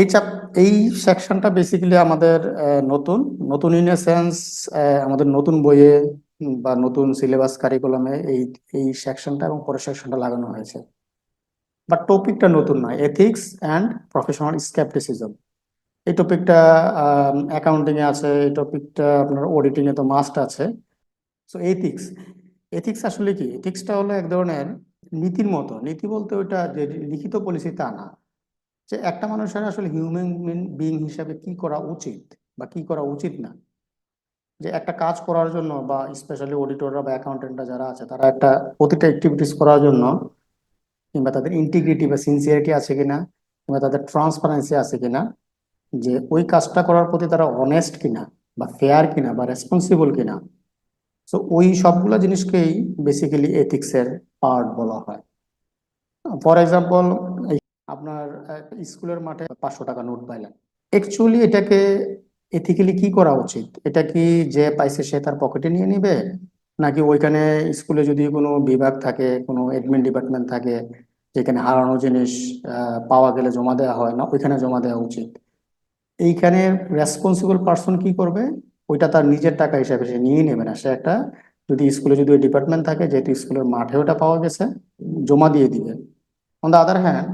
এই এই সেকশনটা বেসিক্যালি আমাদের নতুন নতুন ইন এ সেন্স, আমাদের নতুন বইয়ে বা নতুন সিলেবাস কারিকুলামে এই এই সেকশনটা এবং পরের সেকশনটা লাগানো হয়েছে। বাট টপিকটা নতুন নয়, এথিক্স অ্যান্ড প্রফেশনাল স্কেপটিসিজম। এই টপিকটা অ্যাকাউন্টিং এ আছে, এই টপিকটা আপনার অডিটিং এ তো মাস্ট আছে। সো এথিক্স, এথিক্স আসলে কি? এথিক্সটা হলো এক ধরনের নীতির মতো। নীতি বলতে ওইটা যে লিখিত পলিসি তা না, যে একটা মানুষের আসলে হিউম্যান বিইং হিসাবে কি করা উচিত বা কি করা উচিত না। যে একটা কাজ করার জন্য বা স্পেশালি অডিটররা বা অ্যাকাউন্টেন্টরা যারা আছে তারা একটা প্রতিটা অ্যাক্টিভিটিস করার জন্য, কিংবা তাদের ইন্টিগ্রিটি বা সিনসিয়ারিটি আছে কিনা, কিংবা তাদের ট্রান্সপারেন্সি আছে কিনা, যে ওই কাজটা করার প্রতি তারা অনেস্ট কিনা বা ফেয়ার কিনা বা রেসপন্সিবল কিনা। তো ওই সবগুলো জিনিসকেই বেসিক্যালি এথিক্সের পার্ট বলা হয়। ফর এক্সাম্পল, আপনার স্কুলের মাঠে 500 টাকা নোট পাইলেন, অ্যাকচুয়ালি এটাকে এথিক্যালি কি করা উচিত? এটা কি যে পাইছে সে তার পকেটে নিয়ে নিবে, নাকি ওইখানে স্কুলে যদি কোনো বিভাগ থাকে, কোনো এডমিন ডিপার্টমেন্ট থাকে যেখানে হারানো জিনিস পাওয়া গেলে জমা দেওয়া হয় না, ওইখানে জমা দেওয়া উচিত? এইখানে রেসপন্সিবল পার্সন কি করবে? ওইটা তার নিজের টাকা হিসাবে সে নিয়ে নেবে না, সে একটা, যদি স্কুলে যদি ওই ডিপার্টমেন্ট থাকে, যেহেতু স্কুলের মাঠে ওটা পাওয়া গেছে, জমা দিয়ে দিবে। অন দ্য আদার হ্যান্ড,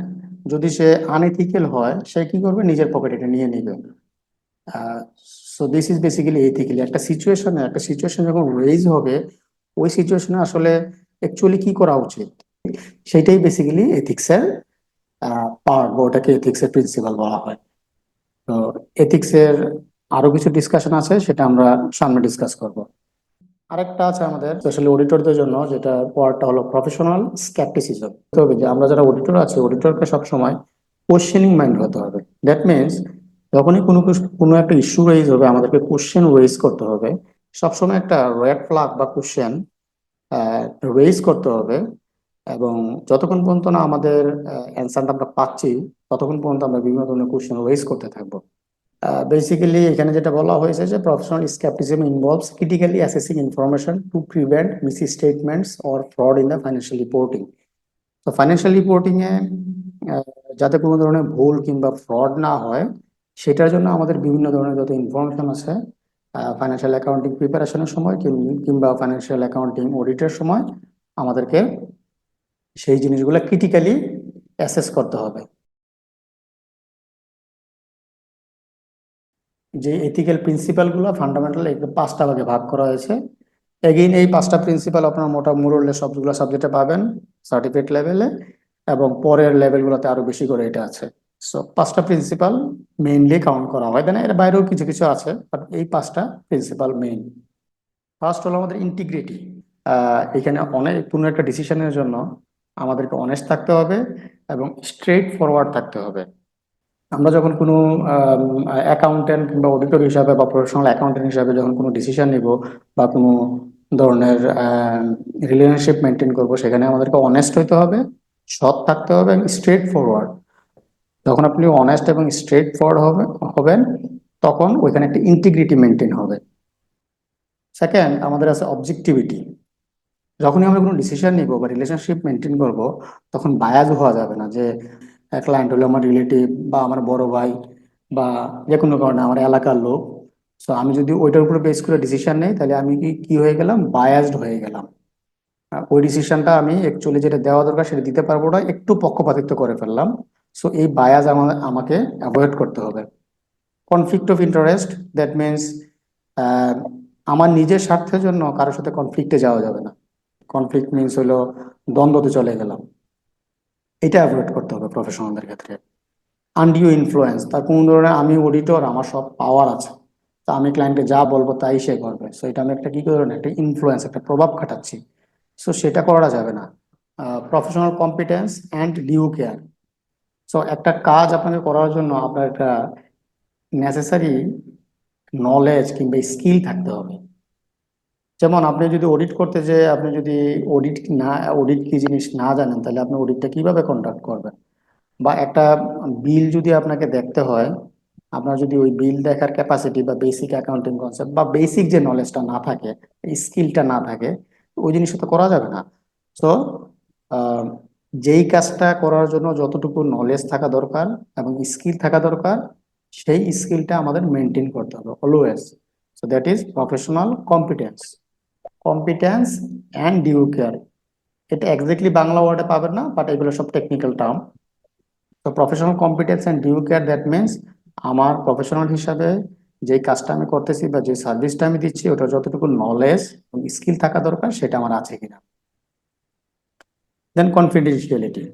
যদি সে আনএথিক্যাল হয়, সে কি করবে? নিজের পকেটে এটা নিয়ে নিবে। So this is basically ethically একটা সিচুয়েশন যখন রেইজ হবে, ওই সিচুয়েশনে আসলে অ্যাকচুয়ালি কি করা উচিত, সেটাই বেসিক্যালি এথিক্সের পার্ট, বা ওটাকে এথিক্সের প্রিন্সিপাল বলা হয়। তো এথিক্সের আরো কিছু ডিসকাশন আছে, সেটা আমরা সামনে ডিসকাস করব। আরেকটা আছে আমাদের স্পেশালি অডিটরদের জন্য, যেটা পড়াটা হলো প্রফেশনাল স্কেপটিসিজম। তবে যে আমরা যারা অডিটর আছি, অডিটরকে সবসময় কোশ্চেনিং মাইন্ড হতে হবে। দ্যাট মিনস, যখনই কোনো একটা ইস্যু রেইজ হবে, আমাদেরকে কোশ্চেন রেইজ করতে হবে। সবসময় একটা রেড ফ্ল্যাগ বা কোশ্চেন রেইজ করতে হবে। এবং যতক্ষণ পর্যন্ত না আমাদের অ্যান্সারটা আমরা পাচ্ছি, ততক্ষণ পর্যন্ত আমরা বিভিন্ন ধরনের কোশ্চেন রেইজ করতে থাকবো। বেসিক্যালি এখানে যেটা বলা হয়েছে যে professional scepticism involves critically assessing information to prevent misstatements or fraud in the financial reporting. তো ফাইন্যান্সিয়াল রিপোর্টিং এ যাতে কোনো ধরনের ভুল কিংবা ফ্রড না হয়, সেটার জন্য আমাদের বিভিন্ন ধরনের যত ইনফরমেশন আছে, ফাইন্যান্সিয়াল অ্যাকাউন্টিং প্রিপারেশনের সময় কিংবা ফাইন্যান্সিয়াল অ্যাকাউন্টিং অডিটের সময় আমাদেরকে সেই জিনিসগুলো ক্রিটিক্যালি অ্যাসেস করতে হবে। যে এথিক্যাল প্রিন্সিপালগুলো ফান্ডামেন্টাল একদম 5টা ভাগে ভাগ করা হয়েছে। এগেইন এই 5টা প্রিন্সিপাল আপনার মোটামুটি সবগুলো সাবজেক্টে পাবেন সার্টিফিকেট লেভেলে, এবং পরের লেভেলগুলোতে আরো বেশি করে এটা আছে। সো 5টা প্রিন্সিপাল মেইনলি কাউন্ট করা হয়, দেন এর বাইরেও কিছু কিছু আছে, বাট এই 5টা প্রিন্সিপাল মেইন। ফার্স্ট হলো আমাদের ইন্টিগ্রিটি। এখানে অনেক কোনো একটা ডিসিশনের জন্য আমাদেরকে অনেস্ট থাকতে হবে এবং স্ট্রেট ফরওয়ার্ড থাকতে হবে। আমরা যখন কোনো অ্যাকাউন্টেন্ট কিংবা অডিটর হিসাবে বা প্রফেশনাল অ্যাকাউন্টেন্ট হিসাবে যখন কোনো ডিসিশন নিব বা কোনো ধরনের রিলেশনশিপ মেনটেন করব, সেখানে আমাদেরকে অনেস্ট হইতে হবে, সৎ থাকতে হবে এবং স্ট্রেট ফরওয়ার্ড। যখন আপনি অনেস্ট এবং স্ট্রেট ফরওয়ার্ড হবেন, তখন ওইখানে একটা ইন্টিগ্রিটি মেনটেন হবে। সেকেন্ড, আমাদের আছে অবজেক্টিভিটি। যখনই আমরা কোনো ডিসিশন নিব বা রিলেশনশিপ মেনটেন করব, তখন বায়াজ হওয়া যাবে না। যে ক্লায়েন্ট হলো আমার রিলেটিভ বা আমার বড় ভাই বা যে কোনো কারণে আমার এলাকার লোক, সো আমি যদি ওইটার উপরে বেস করে ডিসিশন নেই, তাহলে আমি কি কি হয়ে গেলাম? বায়াসড হয়ে গেলাম। ওই ডিসিশনটা আমি অ্যাকচুয়ালি যেটা দেওয়া দরকার সেটা দিতে পারবো না, একটু পক্ষপাতিত্ব করে ফেললাম। সো এই বায়াস আমাকে অ্যাভয়েড করতে হবে। Conflict of interest, that means আমার নিজের স্বার্থের জন্য কারোর সাথে কনফ্লিক্টে যাওয়া যাবে না। কনফ্লিক্ট মিনস হলো দ্বন্দ্বতে চলে গেলাম, এটা অ্যাভয়েড করতে হবে প্রফেশনালদের ক্ষেত্রে। আনডিউ ইনফ্লুয়েন্স, তার কোন ধরনের, আমি অডিটর, আমার সব পাওয়ার আছে, তা আমি ক্লায়েন্টকে যা বলবো তাই সে করবে, সো এটা আমি একটা কি ধরনের একটা ইনফ্লুয়েন্স, একটা প্রভাব খাটাচ্ছি। সো সেটা করা যাবে না। Professional competence and due care. So একটা কাজ আপনাকে করার জন্য আপনার একটা নেসেসারি নলেজ কিংবা স্কিল থাকতে হবে। যেমন আপনি যদি অডিট করতে, যে আপনি যদি অডিট কি জিনিস না জানেন, তাহলে আপনি অডিটটা কিভাবে কন্ডাক্ট করবেন? বা একটা বিল যদি আপনাকে দেখতে হয়, আপনার যদি ওই বিল দেখার ক্যাপাসিটি বা বেসিক অ্যাকাউন্টিং কনসেপ্ট বা বেসিক যে নলেজটা না থাকে, স্কিলটা না থাকে, ওই জিনিসটা তো করা যাবে না। তো যেই কাজটা করার জন্য যতটুকু নলেজ থাকা দরকার এবং স্কিল থাকা দরকার, সেই স্কিলটা আমাদের মেনটেন করতে হবে always. So that is professional competence. Competence and due care, এটা এক্স্যাক্টলি বাংলা ওয়ার্ডে পাবেন না, বাট এগুলো সব টেকনিক্যাল টার্ম। তো professional competence and due care, that means আমার প্রফেশনাল হিসাবে যেই কাজটা আমি করতেছি বা যে সার্ভিসটা আমি দিচ্ছি, ওটা যতটুকু নলেজ এবং স্কিল থাকা দরকার সেটা আমার আছে কিনা। দেন কনফিডেন্সিয়ালিটি।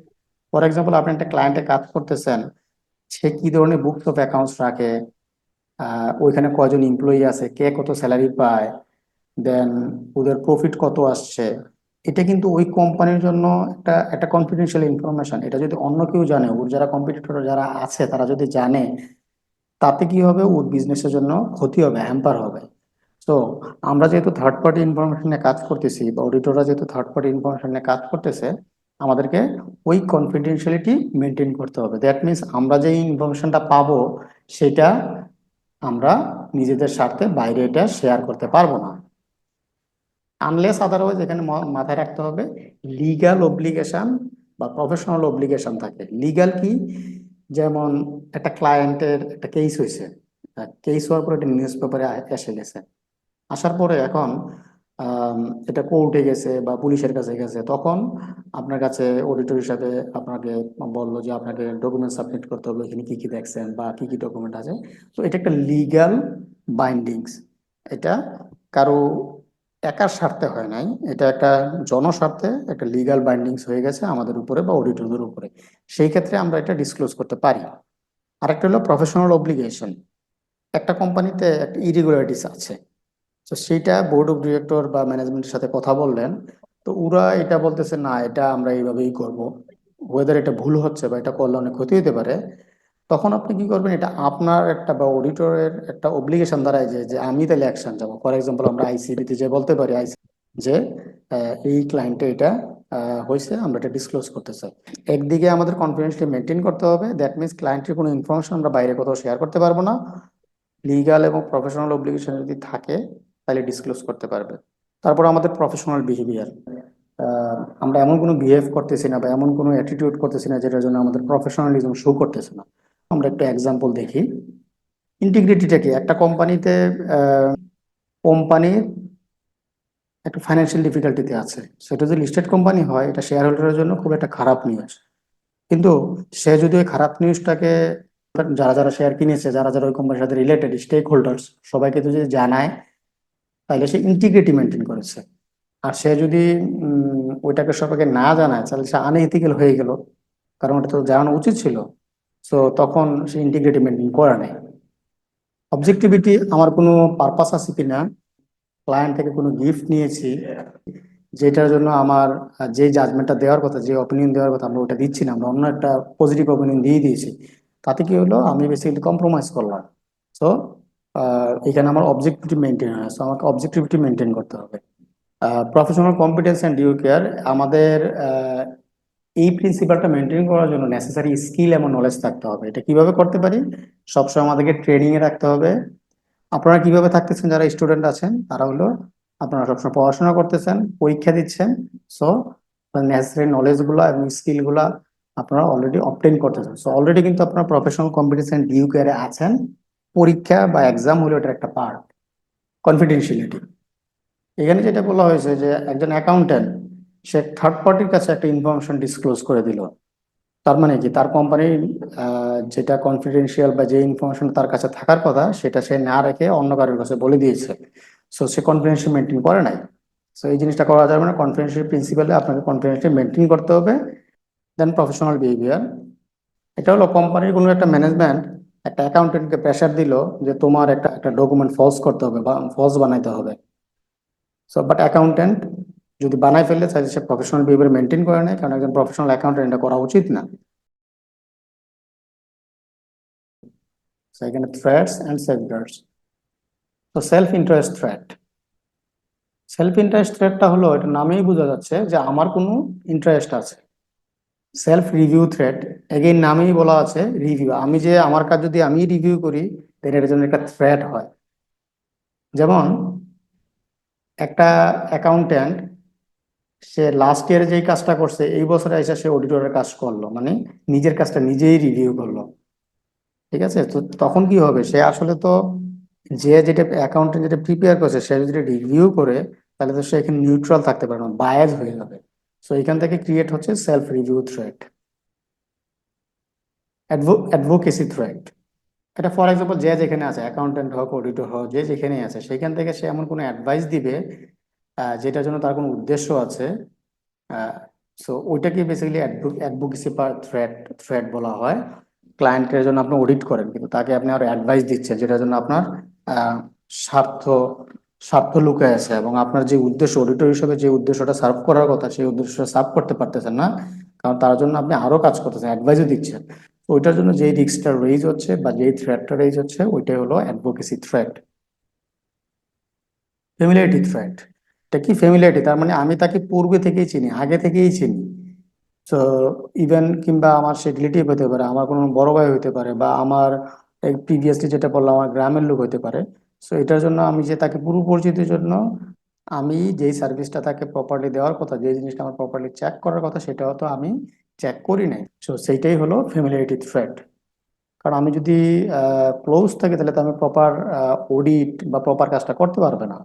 ফর এক্সাম্পল, আপনি একটা ক্লায়েন্টে কাজ করতেছেন, সে কি ধরনের বুকস অফ অ্যাকাউন্টস রাখে, ওইখানে কয়জন এমপ্লয়ি আছে, কে কত স্যালারি পায়, দেন ওদের প্রফিট কত আসছে, এটা কিন্তু ওই কোম্পানির জন্য একটা একটা কনফিডেন্সিয়াল ইনফরমেশন। এটা যদি অন্য কেউ জানে, ওর যারা কম্পিটিটর যারা আছে তারা যদি জানে, তাতে কি হবে, ওর বিজনেসের জন্য ক্ষতি হবে, হ্যাম্পার হবে। তো আমরা যেহেতু থার্ড পার্টি ইনফরমেশন নিয়ে কাজ করতেছি, বা অডিটররা যেহেতু থার্ড পার্টি ইনফরমেশন নিয়ে কাজ করতেছে, আমাদেরকে ওই কনফিডেন্সিয়ালিটি মেনটেন করতে হবে। দ্যাট মিনস আমরা যে ইনফরমেশনটা পাবো, সেটা আমরা নিজেদের স্বার্থে বাইরে এটা শেয়ার করতে পারবো না, আনলেস আদারওয়াইজ। এখানে মাথায় রাখতে হবে লিগ্যাল অব্লিগেশন বা প্রফেশনাল অব্লিগেশন থাকে। লিগ্যাল কি, যেমন একটা ক্লায়েন্টের একটা কেস হয়েছে, কেস হওয়ার পর এটা নিউজ পেপারে এসে গেছে, আসার পরে এখন আম, এটা কোর্টে গেছে বা পুলিশের কাছে গেছে, তখন আপনার কাছে অডিটর হিসাবে আপনাকে বললো যে আপনাকে ডকুমেন্ট সাবমিট করতে হবে, এখানে কি কি দেখছেন বা কি কি ডকুমেন্ট আছে। তো এটা একটা লিগ্যাল বাইন্ডিংস। এটা কারো একার স্বার্থে হয় নাই, এটা একটা জনস্বার্থে একটা লিগ্যাল বাইন্ডিংস হয়ে গেছে আমাদের উপরে বা অডিটরদের উপরে। সেই ক্ষেত্রে আমরা এটা ডিসক্লোজ করতে পারি। আরেকটা হলো প্রফেশনাল অব্লিগেশন। একটা কোম্পানিতে একটা ইরেগুলারিটিস আছে, তো সেইটা বোর্ড অফ ডিরেক্টর বা ম্যানেজমেন্টের সাথে কথা বললেন, তো ওরা এটা বলতেছে না, এটা আমরা এইভাবেই করব, ওয়েদার এটা ভুল হচ্ছে বা এটা করলে অনেক ক্ষতি হতে পারে। তখন আপনি কি করবেন, এটা আপনার একটা বা অডিটরের একটা অব্লিগেশন দাঁড়ায় যে যে আমি তাহলে অ্যাকশন যাবো। ফর এক্সাম্পল, আমরা আইসিবিতে যে বলতে পারি যে এই ক্লায়েন্টে এটা হয়েছে, আমরা এটা ডিসক্লোজ করতে চাই। একদিকে আমাদের কনফিডেন্সটা মেনটেন করতে হবে, দ্যাট মিনস ক্লায়েন্টের কোনো ইনফরমেশন আমরা বাইরে কোথাও শেয়ার করতে পারবো না। লিগ্যাল এবং প্রফেশনাল অব্লিগেশন যদি থাকে, তাহলে ডিসক্লোজ করতে পারবে। তারপর আমাদের প্রফেশনাল বিহেভিয়ার, আমরা এমন কোনো বিহেভ করতেছি না বা এমন কোনো অ্যাটিটিউড করতেছি না যেটার জন্য আমাদের প্রফেশনালিজম শো করতেছে না। আমরা একটা এক্সাম্পল দেখি। ইন্টিগ্রিটিটা কি, একটা কোম্পানিতে কোম্পানির একটা ফাইন্যান্সিয়াল ডিফিকাল্টিতে আছে, সেটা যদি লিস্টেড কোম্পানি হয়, এটা শেয়ার হোল্ডারের জন্য খুব একটা খারাপ নিউজ। কিন্তু সে যদি ওই খারাপ নিউজটাকে যারা যারা শেয়ার কিনেছে, যারা যারা ওই কোম্পানির সাথে রিলেটেড স্টেক হোল্ডার্স সবাইকে যদি জানায়, তাহলে সে ইন্টিগ্রিটি মেনটেন করেছে। আর সে যদি ওইটাকে সবাইকে না জানায়, তাহলে সে আনএথিক্যাল হয়ে গেল, কারণ ওটা তো জানানো উচিত ছিল। সো তখন সে ইন্টিগ্রিটি মেনটেন করে নাই। অবজেক্টিভিটি, আমার কোনো পারপাস আছে কিনা, ক্লায়েন্ট থেকে কোনো গিফট নিয়েছি যেটার জন্য আমার যে জাজমেন্টটা দেওয়ার কথা, যে অপিনিয়ন দেওয়ার কথা, আমরা ওটা দিচ্ছি না, আমরা অন্য একটা পজিটিভ অপিনিয়ন দিয়ে দিয়েছি। তাতে কি হলো, আমি বেসিক্যালি কম্প্রোমাইজ করলাম। সো এখানে আমার অবজেক্টিভিটি মেনটেন হয়, সো আমাকে অবজেক্টিভিটি মেনটেন করতে হবে। Professional competence and due care, আমাদের এই প্রিন্সিপালটা মেনটেন করার জন্য নেসেসারি স্কিল এবং নলেজ থাকতে হবে। এটা কিভাবে করতে পারি, সবসময় আমাদেরকে ট্রেনিং এ রাখতে হবে। আপনারা কিভাবে থাকতেছেন, যারা স্টুডেন্ট আছেন তারা হলো, আপনারা সবসময় পড়াশোনা করতেছেন, পরীক্ষা দিচ্ছেন। সো নেসেসারি নলেজ গুলা এবং স্কিল গুলা আপনারা অলরেডি অবটেন করতেছেন। সো অলরেডি কিন্তু আপনারা প্রফেশনাল কম্পিটিশন ডিউ কেয়ারে আছেন। পরীক্ষা বা এক্সাম হলো এটার একটা পার্ট। কনফিডেন্সিয়ালিটি, এখানে যেটা বলা হয়েছে যে একজন অ্যাকাউন্টেন্ট, সে থার্ড পার্টির কাছে একটা ইনফরমেশন ডিসক্লোজ করে দিল, তার মানে কি, তার কোম্পানির যেটা কনফিডেন্সিয়াল বা যে ইনফরমেশন তার কাছে থাকার কথা, সেটা সে না রেখে অন্য কারোর কাছে বলে দিয়েছে। সো সে কনফিডেন্সিয়াল মেনটেন করে নাই। সো এই জিনিসটা করা যাবে না। কনফিডেন্সিয়াল প্রিন্সিপালে আপনাকে কনফিডেন্সিয়াল মেনটেন করতে হবে। দেন প্রফেশনাল বিহেভিয়ার, এটা হলো কোম্পানির কোনো একটা ম্যানেজমেন্ট একটা অ্যাকাউন্টেন্টকে প্রেশার দিল যে তোমার একটা একটা ডকুমেন্ট ফলস করতে হবে বা ফলস বানাইতে হবে। সো বাট অ্যাকাউন্টেন্ট যদি বানাই ফেলে, তাহলে সে প্রফেশনাল বিহেভিয়ার মেনটেন করে নেয়, কারণ একজন প্রফেশনাল অ্যাকাউন্টেন্ট এটা করা উচিত না। So এখানে থ্রেটস অ্যান্ড সেফগার্ডস। তো self interest threat, self interest থ্রেটটা হলো, এটা নামেই বোঝা যাচ্ছে যে আমার কোনো ইন্টারেস্ট আছে। সেলফ রিভিউ থ্রেট, এগেইন নামেই বলা আছে রিভিউ, আমি যে আমার কাজ যদি আমি রিভিউ করি, তাহলে এটার জন্য একটা থ্রেট হয়। যেমন একটা অ্যাকাউন্ট্যান্ট সে লাস্ট ইয়ারে যেই কাজটা করছে এই বছরে এসে সে অডিটরের কাজ করলো, মানে নিজের কাজটা নিজেই রিভিউ করলো। ঠিক আছে, তো তখন কি হবে, সে আসলে তো যে যেটা অ্যাকাউন্টেন্ট যেটা প্রিপেয়ার করছে সে যদি রিভিউ করে, তাহলে তো সে এখানে নিউট্রাল থাকতে পারে না, বায়াস হয়ে যাবে। সো এখান থেকে ক্রিয়েট হচ্ছে self review threat, advocacy threat. এটা ফর এক্সাম্পল যে যেখানে আছে, অ্যাকাউন্টেন্ট হোক অডিটর হোক, যে যেখানে আছে সেখান থেকে সে এমন কোনো অ্যাডভাইস দিবে যেটার জন্য তার কোনো উদ্দেশ্য আছে। সো ওইটাকে বেসিক্যালি অ্যাডভোকেসি থ্রেট থ্রেট বলা হয়। ক্লায়েন্টের জন্য আপনি অডিট করেন, কিন্তু তাকে আপনি আরো অ্যাডভাইস দিচ্ছেন যেটার জন্য আপনার আহ, স্বার্থ স্বার্থ লুকায় আছে, এবং আপনার যে উদ্দেশ্য অডিটর হিসেবে যে উদ্দেশ্যটা সার্ভ করার কথা সেই উদ্দেশ্যটা সার্ভ করতে পারতেছেন না, কারণ তার জন্য আপনি আরো কাজ করতেছেন, অ্যাডভাইসও দিচ্ছেন। ওইটার জন্য যেই রিস্কটা রেইজ হচ্ছে বা যেই থ্রেটটা রেইজ হচ্ছে ওইটাই হলো অ্যাডভোকেসি থ্রেট। ফ্যামিলিয়ারিটি থ্রেট, এটা কি ফ্যামিলিয়ারিটি, তার মানে আমি তাকে পূর্বে থেকেই চিনি, আগে থেকেই চিনি। তো ইভেন কিংবা আমার সে রিলেটিভ হতে পারে, আমার কোনো বড় ভাই হতে পারে, বা আমার প্রিভিয়াসলি যেটা বললাম আমার গ্রামের লোক হতে পারে। সো এটার জন্য আমি যে তাকে পুরো পরিচিতির জন্য আমি যেই সার্ভিসটা তাকে প্রপারলি দেওয়ার কথা, যে জিনিসটা আমার প্রপারলি চেক করার কথা, সেটা হয়তো আমি চেক করি নাই। সো সেইটাই হলো ফ্যামিলিয়ারিটি থ্রেট। কারণ আমি যদি ক্লোজ থাকি তাহলে তো আমি প্রপার অডিট বা প্রপার কাজটা করতে পারবে না।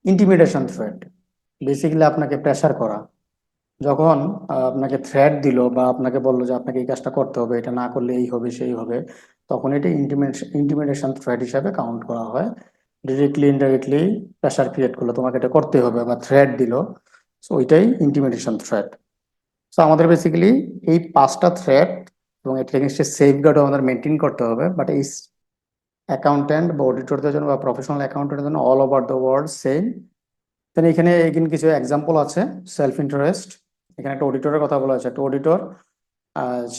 ইন্টিমিডেশন থ্রেট, বেসিক্যালি আপনাকে প্রেসার করা। যখন আপনাকে থ্রেট দিল বা আপনাকে বললো যে আপনাকে এই কাজটা করতে হবে, এটা না করলে এই হবে সেই হবে, তখন এটা ইন্টিমিডেশন থ্রেট হিসাবে কাউন্ট করা হয়। ডিরেক্টলি ইনডাইরেক্টলি প্রেশার ক্রিয়েট করলো, তোমাকে এটা করতে হবে, বা থ্রেট দিল, সো ওইটাই ইন্টিমিডেশন থ্রেট। সো আমাদের বেসিক্যালি এই পাঁচটা থ্রেট এবং এটা এগেইনস্টে সেফগার্ডও আমাদের মেনটেন করতে হবে। বাট এই অ্যাকাউন্টেন্ট বা অডিটরদের জন্য বা প্রফেশনাল অ্যাকাউন্টেন্টের জন্য all over the world same. Then এখানে এখানে কিছু এক্সাম্পল আছে। সেলফ ইন্টারেস্ট, এখানে একটা অডিটরের কথা বলা হয়েছে। একটা অডিটর,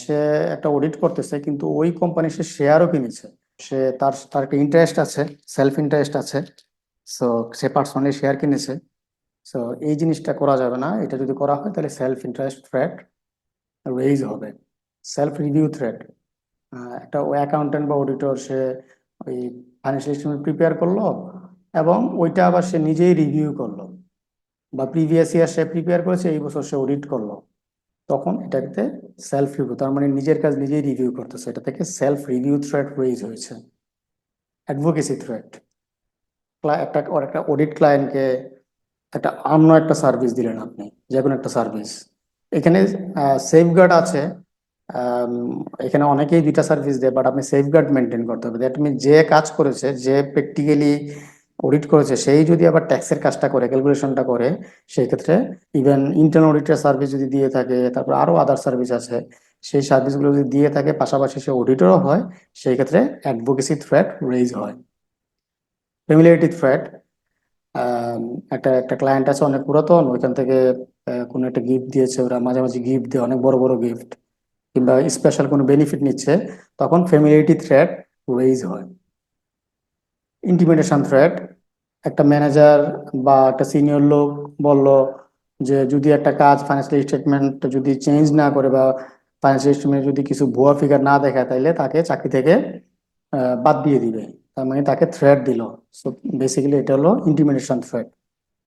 সে একটা অডিট করতেছে কিন্তু ওই কোম্পানি সে শেয়ারও কিনেছে। সে তার তার একটা ইন্টারেস্ট আছে, সেলফ ইন্টারেস্ট আছে। সো সে পার্সোনালি শেয়ার কিনেছে। সো এই জিনিসটা করা যাবে না, এটা যদি করা হয় তাহলে সেলফ ইন্টারেস্ট থ্রেট রেইজ হবে। সেলফ রিভিউ থ্রেট, একটা অ্যাকাউন্টেন্ট বা অডিটর সে ওই ফাইন্যান্সিয়াল স্টেটমেন্ট প্রিপেয়ার করলো এবং ওইটা আবার সে নিজেই রিভিউ করলো, বা প্রিভিয়াস ইয়ার সে প্রিপেয়ার করেছে এই বছর সে অডিট করলো, তখন এটাতে সেলফ রিভিউ, তার মানে নিজের কাজ নিজেই রিভিউ করতেছে, এটা থেকে সেলফ রিভিউ থ্রেট রেইজ হয়েছে। অ্যাডভোকেসি থ্রেট, একটা ওর একটা অডিট ক্লায়েন্টকে একটা অন্য একটা সার্ভিস দিলেন আপনি, যে কোনো একটা সার্ভিস, এখানে সেফগার্ড আছে। আম, এখানে অনেকেই দুইটা সার্ভিস দেয়, বাট আপনি সেফগার্ড মেনটেন করতে হবে। দ্যাট মিন যে কাজ করেছে, যে প্র্যাকটিক্যালি অডিট করেছে, সেই যদি আবার ট্যাক্সের কাজটা করে, ক্যালকুলেশনটা করে, সেই ক্ষেত্রে ইভেন ইন্টারনাল অডিটের সার্ভিস যদি দিয়ে থাকে, তারপর আরো আদার সার্ভিস আছে, সেই সার্ভিসগুলো যদি দিয়ে থাকে পাশাপাশি সে অডিটরও হয়, সেই ক্ষেত্রে অ্যাডভোকেসি থ্রেট রেইজ হয়। ফ্যামিলিয়ারিটি থ্রেট, একটা একটা ক্লায়েন্ট আছে অনেক পুরাতন, ওইখান থেকে কোনো একটা গিফট দিয়েছে, ওরা মাঝে মাঝে গিফট দেয়, অনেক বড় বড় গিফট, কিংবা স্পেশাল কোনো বেনিফিট নিচ্ছে, তখন ফ্যামিলিয়ারিটি থ্রেট রেইজ হয়। ইন্টিমিডেশন থ্রেট, একটা ম্যানেজার বা একটা সিনিয়র লোক বলল যে যদি একটা কাজ ফাইন্যান্সিয়াল স্টেটমেন্ট যদি চেঞ্জ না করে বা ফাইন্যান্সিয়াল স্টেটমেন্ট যদি কিছু ভুয়া ফিগার না দেখায়, তাইলে তাকে চাকরি থেকে বাদ দিয়ে দিবে। তার মানে তাকে থ্রেট দিল। সো বেসিক্যালি এটা হলো ইন্টিমিডেশন থ্রেট।